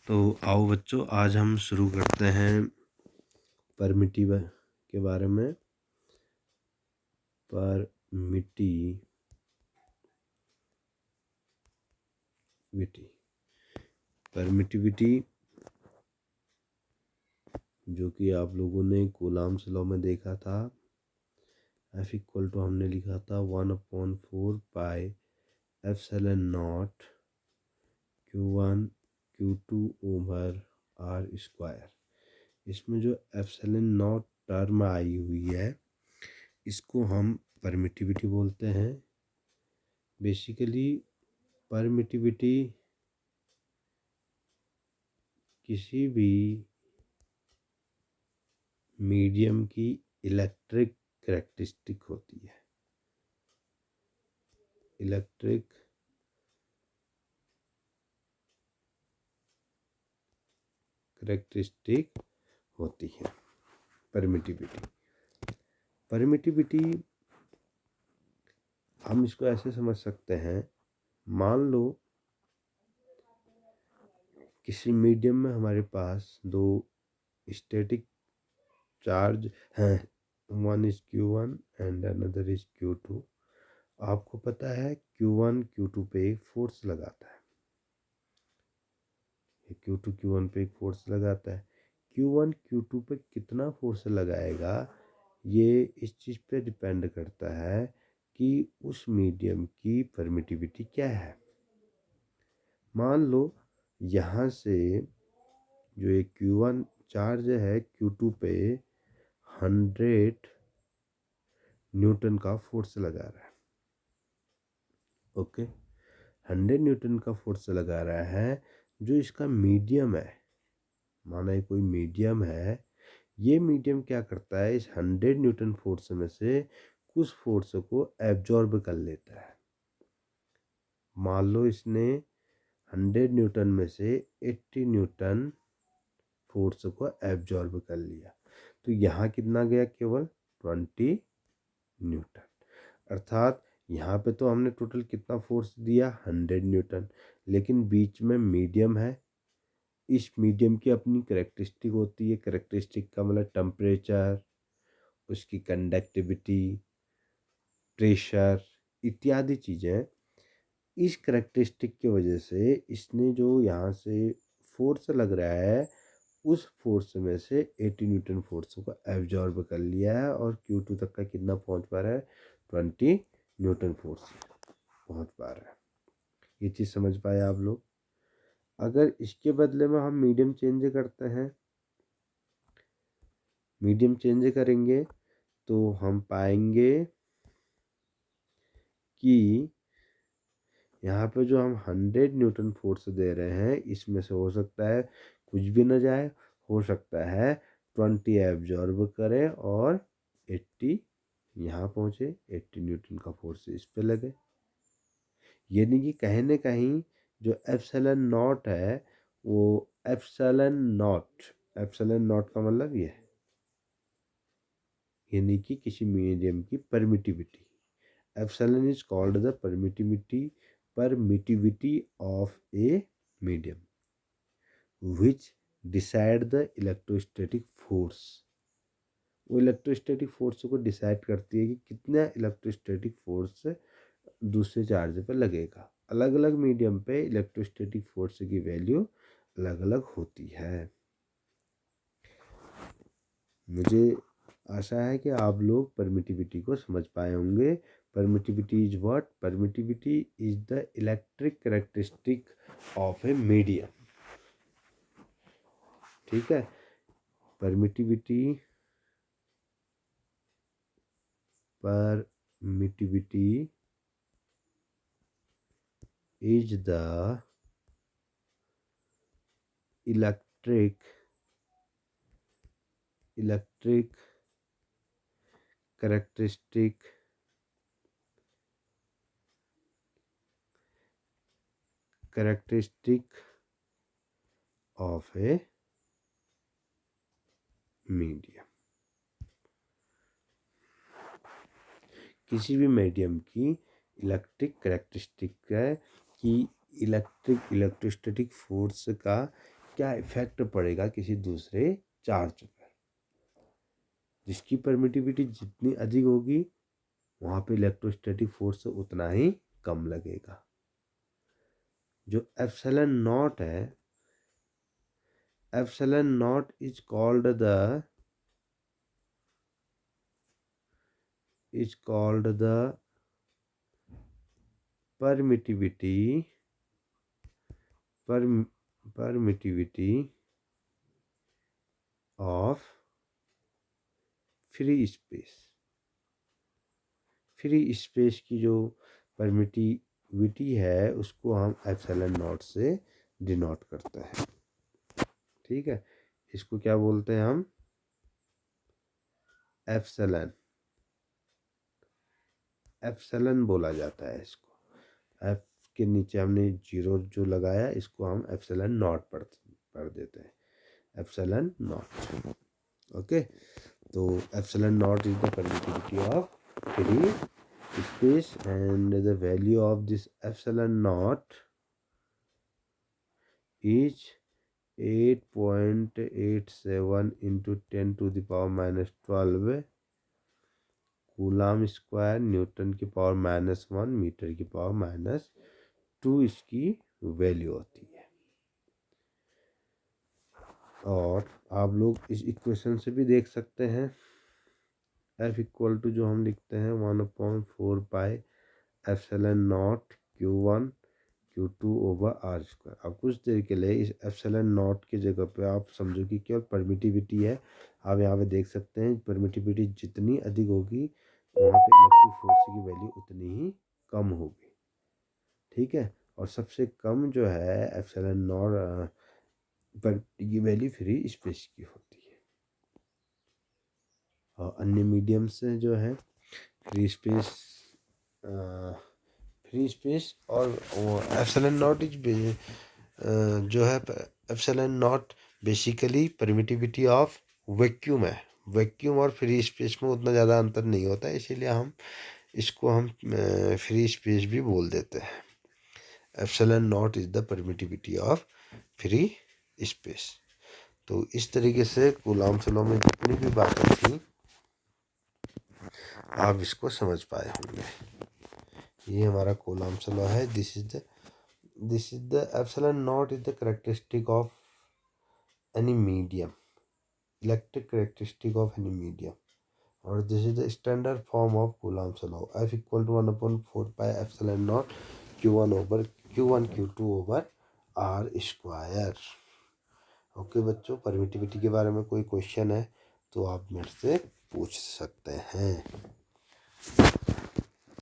तो आओ बच्चों, आज हम शुरू करते हैं परमिटिव के बारे में। परमिटिविटी जो कि आप लोगों ने कूलाम्स लॉ में देखा था। F इक्वल टू हमने लिखा था 1/4 pi epsilon naught Q1 Q2 over R square. इसमें जो एप्सिलॉन नॉट टर्म आई हुई है इसको हम परमिटिविटी बोलते हैं। बेसिकली परमिटिविटी किसी भी मीडियम की इलेक्ट्रिक करेक्टरिस्टिक होती है। इलेक्ट्रिक करेक्टरिस्टिक होती है परमिटिविटी हम इसको ऐसे समझ सकते हैं। मान लो किसी मीडियम में हमारे पास दो स्टैटिक चार्ज हैं, one is Q1 and another is Q2। आपको पता है Q1 Q2 पे एक फोर्स लगाता है, Q2 Q1 पे एक फोर्स लगाता है। Q1 Q2 पे कितना फोर्स लगाएगा ये इस चीज़ पे डिपेंड करता है कि उस मीडियम की परमिटिविटी क्या है। मान लो यहाँ से जो एक Q1 चार्ज है Q2 पे 100 न्यूटन का फोर्स लगा रहा है। ओके, 100 न्यूटन का फोर्स लगा रहा है। जो इसका मीडियम है, माना ये कोई मीडियम है, ये मीडियम क्या करता है, इस 100 न्यूटन फोर्स में से कुछ फोर्स को एब्जॉर्ब कर लेता है। मान लो इसने 100 न्यूटन में से 80 न्यूटन फोर्स को एब्जॉर्ब कर लिया, तो यहाँ कितना गया, केवल 20 न्यूटन। अर्थात यहाँ पे तो हमने टोटल कितना फोर्स दिया, 100 न्यूटन, लेकिन बीच में मीडियम है। इस मीडियम की अपनी करेक्टरिस्टिक होती है। करेक्टरिस्टिक का मतलब टेम्परेचर, उसकी कंडक्टिविटी, प्रेशर इत्यादि चीज़ें। इस करेक्टरिस्टिक की वजह से इसने जो यहाँ से फोर्स लग रहा है उस फोर्स में से 80 न्यूटन फोर्स को एब्जॉर्ब कर लिया है और Q2 तक का कितना पहुँच पा रहा है, 20 न्यूटन फोर्स पहुँच पा रहा है। ये चीज़ समझ पाए आप लोग। अगर इसके बदले में हम मीडियम चेंज करते हैं, मीडियम चेंज करेंगे तो हम पाएंगे कि यहाँ पे जो हम 100 न्यूटन फोर्स दे रहे हैं इसमें से हो सकता है कुछ भी न जाए, हो सकता है 20 एब्जॉर्ब करे और 80 यहाँ पहुँचे, 80 न्यूटन का फोर्स इस पे लगे। यानी कि कहीं न कहीं जो एप्सिलॉन नॉट है वो एप्सिलॉन नॉट का मतलब ये है, यानी कि किसी मीडियम की permittivity. Epsilon is called the permittivity of a medium which decide the electrostatic force। वो इलेक्ट्रोस्टैटिक फोर्स को डिसाइड करती है कि कितना इलेक्ट्रोस्टैटिक फोर्स दूसरे चार्ज पे लगेगा। अलग अलग मीडियम पे इलेक्ट्रोस्टैटिक फोर्स की वैल्यू अलग अलग होती है। मुझे आशा है कि आप लोग परमिटिविटी को समझ पाए होंगे। Permittivity is what? Permittivity is the electric characteristic of a medium. ठीक है, permittivity is the electric characteristic of a medium. किसी भी मीडियम की इलेक्ट्रिक कैरेक्टरिस्टिक है कि इलेक्ट्रोस्टैटिक फोर्स का क्या इफेक्ट पड़ेगा किसी दूसरे चार्ज पर। जिसकी परमिटिविटी जितनी अधिक होगी वहाँ पे इलेक्ट्रोस्टैटिक फोर्स उतना ही कम लगेगा। जो एप्सिलॉन नॉट है, epsilon naught is called the permittivity of free space. Free space की जो परमिटिविटी है उसको हम एप्सिलॉन नॉट से डिनोट करते हैं। ठीक है, इसको क्या बोलते हैं हम? एप्सिलॉन बोला जाता है इसको। एफ के नीचे हमने जीरो जो लगाया इसको हम एप्सिलॉन नॉट पढ़ देते हैं, एप्सिलॉन नॉट। ओके, तो epsilon naught is the permittivity of free space and the value of this epsilon naught is 8.87 into 10 to the power minus 12 coulomb square Newton की पावर -1 मीटर की power -2 इसकी value होती है। और आप लोग इस इक्वेशन से भी देख सकते हैं, F इक्वल टू जो हम लिखते हैं 1/4 pi epsilon naught Q1 Q2 over R square. अब कुछ देर के लिए इस एप्सिलॉन नॉट की जगह पे आप समझो कि केवल परमिटिविटी है। आप यहाँ पे देख सकते हैं परमिटिविटी जितनी अधिक होगी वहाँ पे इलेक्ट्रिक फोर्स की वैल्यू उतनी ही कम होगी। ठीक है, और सबसे कम जो है एप्सिलॉन नॉट पर ये वैल्यू फ्री स्पेस की होती है। और अन्य मीडियम से जो है फ्री स्पेस और एप्सिलॉन नॉट इज जो है epsilon not basically permittivity of vacuum है। वैक्यूम और फ्री स्पेस में उतना ज़्यादा अंतर नहीं होता है, इसीलिए इसको हम फ्री स्पेस भी बोल देते हैं। Epsilon naught is the permittivity of free space. तो इस तरीके से कूलाम्ब लॉ में जितनी भी बातें थी आप इसको समझ पाए होंगे। ये हमारा कूलाम्ब लॉ है। This is the epsilon naught is the characteristic of any medium, electric characteristic of any medium, और this is the standard form of Coulomb law. F equal to 1/4 pi epsilon naught Q1 Q2 over R square. Okay बच्चों, permittivity के बारे में कोई question है तो आप मेरे से पूछ सकते हैं।